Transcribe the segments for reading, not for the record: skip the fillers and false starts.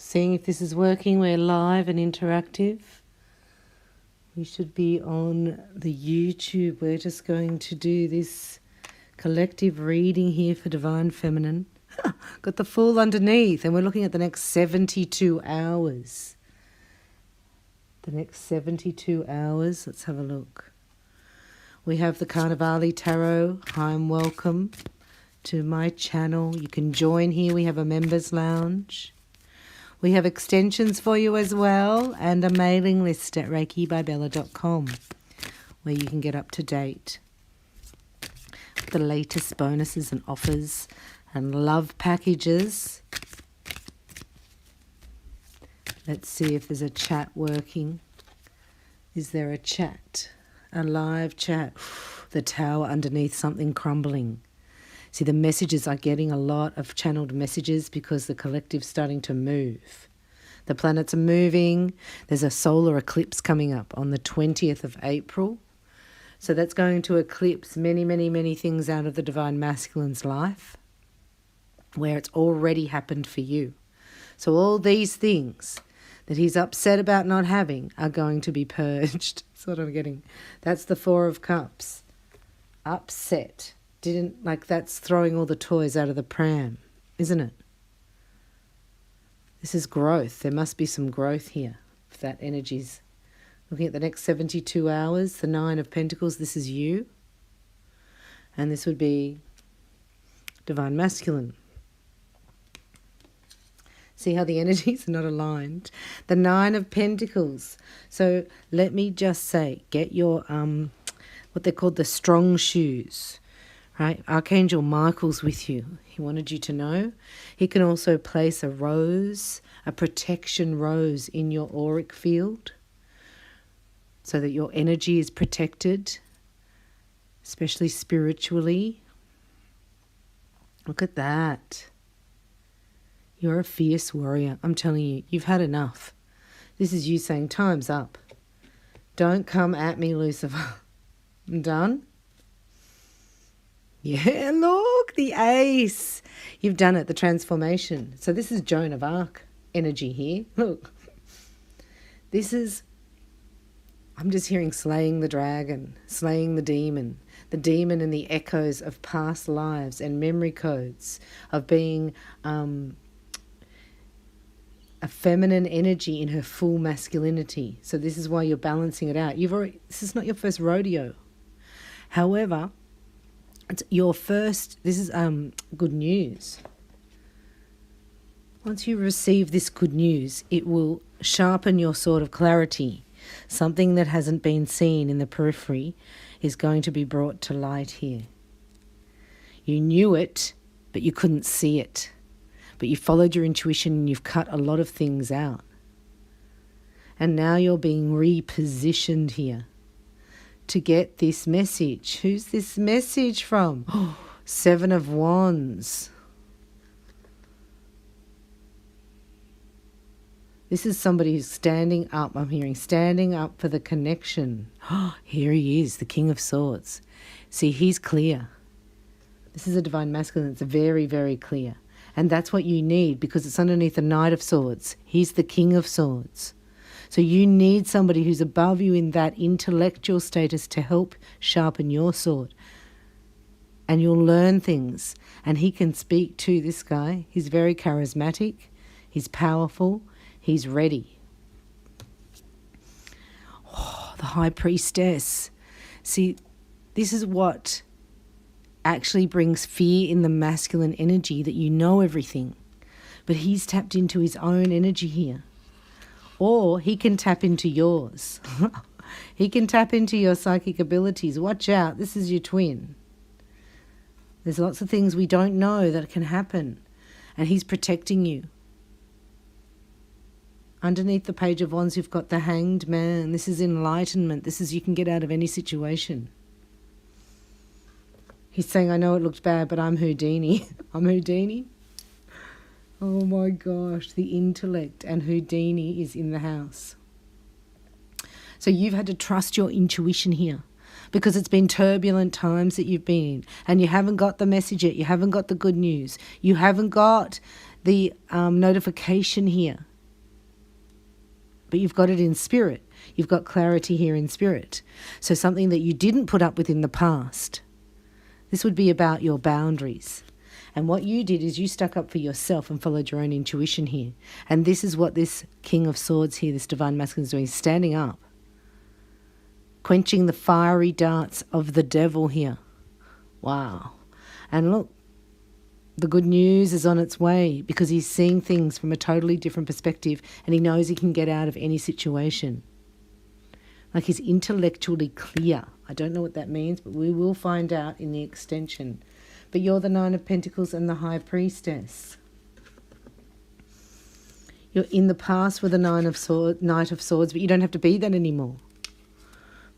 Seeing if this is working. We're live and interactive. We should be on the YouTube. We're just going to do this collective reading here for Divine Feminine. Got the Fool underneath, and we're looking at the next 72 hours. The next 72 hours. Let's have a look. We have the Carnivale Tarot. Hi and welcome to my channel. You can join here. We have a members lounge. We have extensions for you as well, and a mailing list at reikibybella.com where you can get up to date with the latest bonuses and offers and love packages. Let's see if there's a chat working. Is there a chat? A live chat? The tower underneath, something crumbling. See, the messages are getting a lot of channeled messages because the collective's starting to move. The planets are moving. There's a solar eclipse coming up on the 20th of April. So that's going to eclipse many, many, many things out of the Divine Masculine's life where it's already happened for you. So all these things that he's upset about not having are going to be purged. That's what I'm getting. That's the Four of Cups. Upset. That's throwing all the toys out of the pram, isn't it? This is growth. There must be some growth here. If that energy's looking at the next 72 hours, the Nine of Pentacles, this is you. And this would be Divine Masculine. See how the energies are not aligned? The Nine of Pentacles. So let me just say, get your, what they call the strong shoes. Right? Archangel Michael's with you. He wanted you to know. He can also place a rose, a protection rose in your auric field so that your energy is protected, especially spiritually. Look at that. You're a fierce warrior. I'm telling you, you've had enough. This is you saying, time's up. Don't come at me, Lucifer. I'm done. Yeah, look, the ace. You've done it, the transformation. So this is Joan of Arc energy here. Look, this is, I'm just hearing slaying the dragon, slaying the demon and the echoes of past lives and memory codes of being a feminine energy in her full masculinity. So this is why you're balancing it out. This is not your first rodeo. However, it's your first, this is good news. Once you receive this good news, it will sharpen your sword of clarity. Something that hasn't been seen in the periphery is going to be brought to light here. You knew it, but you couldn't see it. But you followed your intuition and you've cut a lot of things out. And now you're being repositioned here to get this message. Who's this message from? Oh, Seven of Wands. This is somebody who's standing up. I'm hearing standing up for the connection. Oh, here he is, the King of Swords. See, he's clear. This is a Divine Masculine. It's very, very clear. And that's what you need because it's underneath the Knight of Swords. He's the King of Swords. So you need somebody who's above you in that intellectual status to help sharpen your sword. And you'll learn things. And he can speak to this guy. He's very charismatic. He's powerful. He's ready. Oh, the High Priestess. See, this is what actually brings fear in the masculine energy, that you know everything. But he's tapped into his own energy here. Or he can tap into yours. He can tap into your psychic abilities. Watch out, this is your twin. There's lots of things we don't know that can happen. And he's protecting you. Underneath the Page of Wands, you've got the Hanged Man. This is enlightenment. This is you can get out of any situation. He's saying, I know it looked bad, but I'm Houdini. I'm Houdini. Oh my gosh, the intellect and Houdini is in the house. So you've had to trust your intuition here because it's been turbulent times that you've been in and you haven't got the message yet. You haven't got the good news. You haven't got the notification here but you've got it in spirit. You've got clarity here in spirit. So something that you didn't put up with in the past. This would be about your boundaries. And what you did is you stuck up for yourself and followed your own intuition here. And this is what this King of Swords here, this Divine Masculine, is doing, standing up. Quenching the fiery darts of the devil here. Wow. And look, the good news is on its way because he's seeing things from a totally different perspective and he knows he can get out of any situation. Like he's intellectually clear. I don't know what that means, but we will find out in the extension. But you're the Nine of Pentacles and the High Priestess. You're in the past with the Knight of Swords, but you don't have to be that anymore.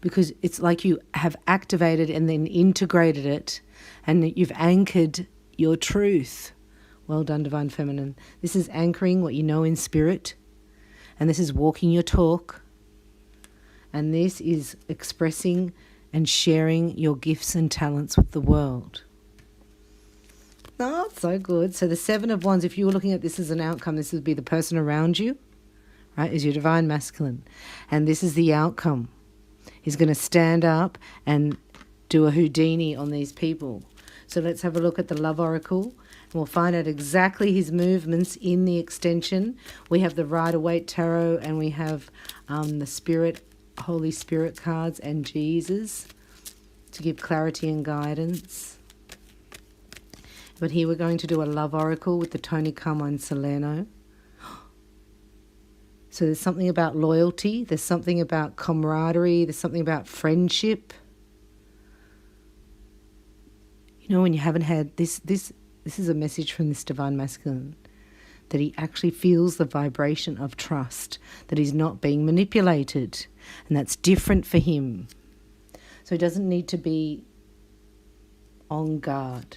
Because it's like you have activated and then integrated it and you've anchored your truth. Well done, Divine Feminine. This is anchoring what you know in spirit. And this is walking your talk. And this is expressing and sharing your gifts and talents with the world. Oh, so good. So the Seven of Wands, if you were looking at this as an outcome, this would be the person around you, right, is your Divine Masculine. And this is the outcome. He's going to stand up and do a Houdini on these people. So let's have a look at the Love Oracle. And we'll find out exactly his movements in the extension. We have the Rider-Waite Tarot and we have the Holy Spirit cards and Jesus to give clarity and guidance. But here we're going to do a Love Oracle with the Tony Carmine Salerno. So there's something about loyalty, there's something about camaraderie, there's something about friendship. You know, when you haven't had this is a message from this Divine Masculine, that he actually feels the vibration of trust, that he's not being manipulated, and that's different for him. So he doesn't need to be on guard.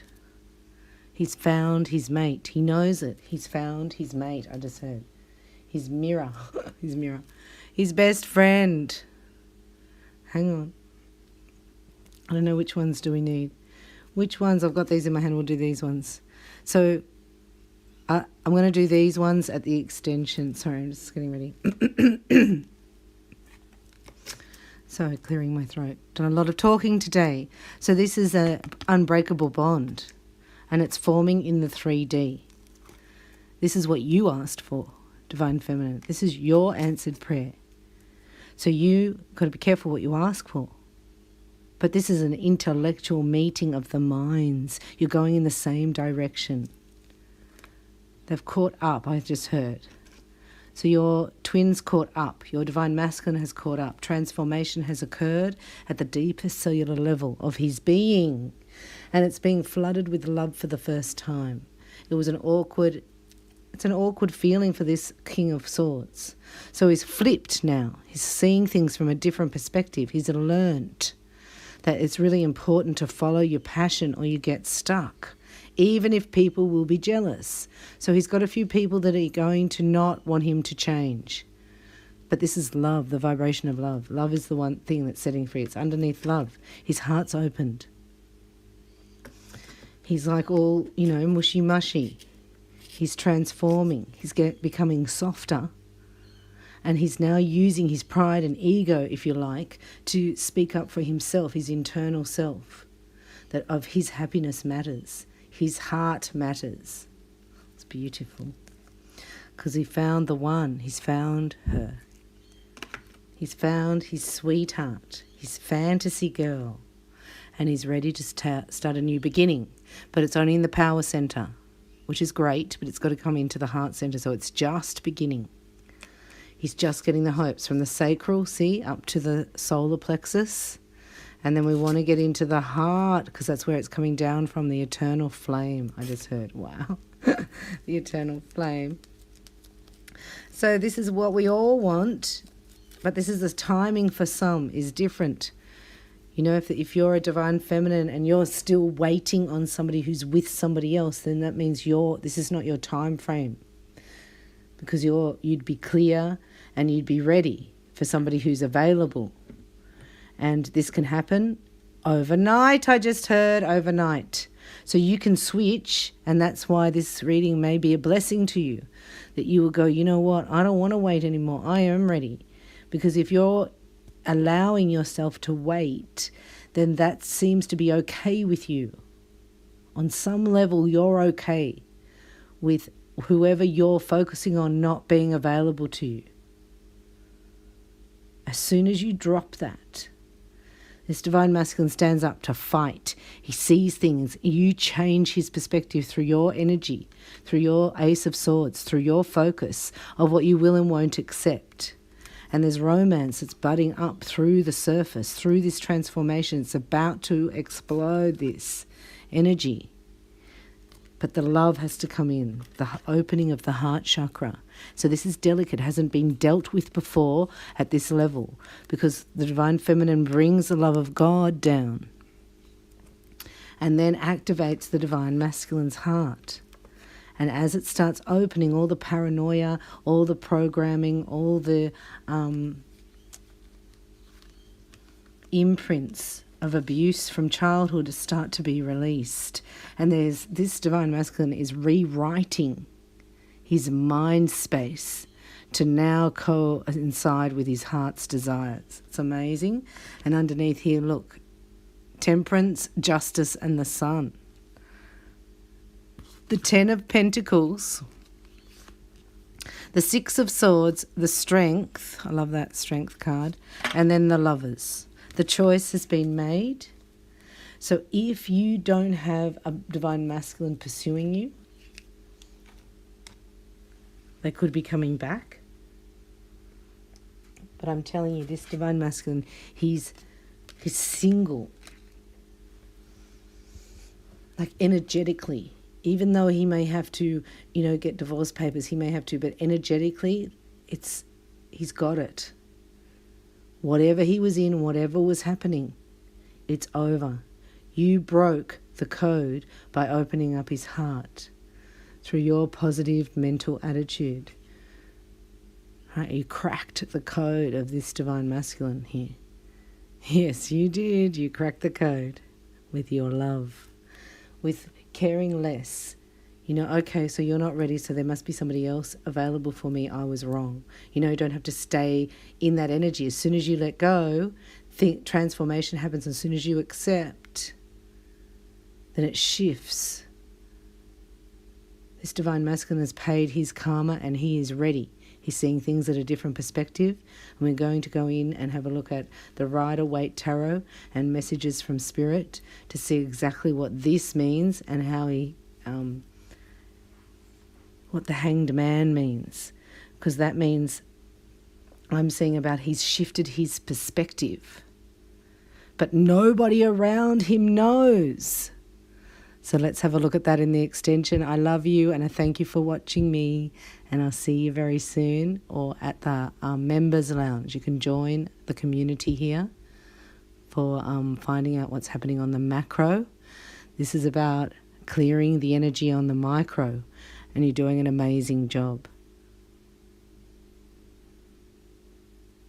He's found his mate. He knows it. He's found his mate, I just heard. His mirror. His mirror. His best friend. Hang on. I don't know which ones do we need. Which ones? I've got these in my hand. We'll do these ones. So I'm going to do these ones at the extension. Sorry, I'm just getting ready. So clearing my throat. Done a lot of talking today. So this is an unbreakable bond. And it's forming in the 3D. This is what you asked for, Divine Feminine. This is your answered prayer. So you got to be careful what you ask for. But this is an intellectual meeting of the minds. You're going in the same direction. They've caught up, I just heard. So your twins caught up. Your Divine Masculine has caught up. Transformation has occurred at the deepest cellular level of his being. And it's being flooded with love for the first time. It's an awkward feeling for this King of Swords. So he's flipped now. He's seeing things from a different perspective. He's learnt that it's really important to follow your passion or you get stuck, even if people will be jealous. So he's got a few people that are going to not want him to change. But this is love, the vibration of love. Love is the one thing that's setting free. It's underneath love. His heart's opened. He's like all, mushy-mushy. He's transforming. He's becoming softer. And he's now using his pride and ego, if you like, to speak up for himself, his internal self, that of his happiness matters. His heart matters. It's beautiful. Because he found the one. He's found her. He's found his sweetheart, his fantasy girl. And he's ready to start a new beginning. But it's only in the power centre, which is great, but it's got to come into the heart centre, so it's just beginning. He's just getting the hopes from the sacral, see, up to the solar plexus. And then we want to get into the heart, because that's where it's coming down from, the eternal flame. I just heard, wow, the eternal flame. So this is what we all want, but this is the timing for some is different. You know, if you're a Divine Feminine and you're still waiting on somebody who's with somebody else, then that means this is not your time frame. Because you'd be clear and you'd be ready for somebody who's available. And this can happen overnight, I just heard, overnight. So you can switch, and that's why this reading may be a blessing to you, that you will go, you know what, I don't want to wait anymore. I am ready. Because if you're allowing yourself to wait, then that seems to be okay with you. On some level, you're okay with whoever you're focusing on not being available to you. As soon as you drop that, this divine masculine stands up to fight. He sees things. You change his perspective through your energy, through your Ace of Swords, through your focus of what you will and won't accept. And there's romance that's budding up through the surface, through this transformation. It's about to explode, this energy. But the love has to come in, the opening of the heart chakra. So this is delicate, hasn't been dealt with before at this level, because the divine feminine brings the love of God down and then activates the divine masculine's heart. And as it starts opening, all the paranoia, all the programming, all the imprints of abuse from childhood start to be released. And there's this divine masculine is rewriting his mind space to now coincide with his heart's desires. It's amazing. And underneath here, look, temperance, justice, and the sun. The 10 of Pentacles, the 6 of Swords, the Strength, I love that Strength card, and then the Lovers. The choice has been made. So if you don't have a divine masculine pursuing you, they could be coming back. But I'm telling you, this divine masculine, he's single. Like energetically. Even though he may have to, get divorce papers, he may have to, but energetically, he's got it. Whatever he was in, whatever was happening, it's over. You broke the code by opening up his heart through your positive mental attitude. Right? You cracked the code of this divine masculine here. Yes, you did. You cracked the code with your love, with caring less. Okay, so you're not ready, so there must be somebody else available for me. I was wrong. You don't have to stay in that energy. As soon as you let go, transformation happens. As soon as you accept, then it shifts. This divine masculine has paid his karma and he is ready. He's seeing things at a different perspective. And we're going to go in and have a look at the Rider-Waite Tarot and messages from Spirit to see exactly what this means and how what the Hanged Man means. Because that means I'm seeing about he's shifted his perspective. But nobody around him knows. So let's have a look at that in the extension. I love you and I thank you for watching me, and I'll see you very soon, or at the Members Lounge. You can join the community here for finding out what's happening on the macro. This is about clearing the energy on the micro, and you're doing an amazing job.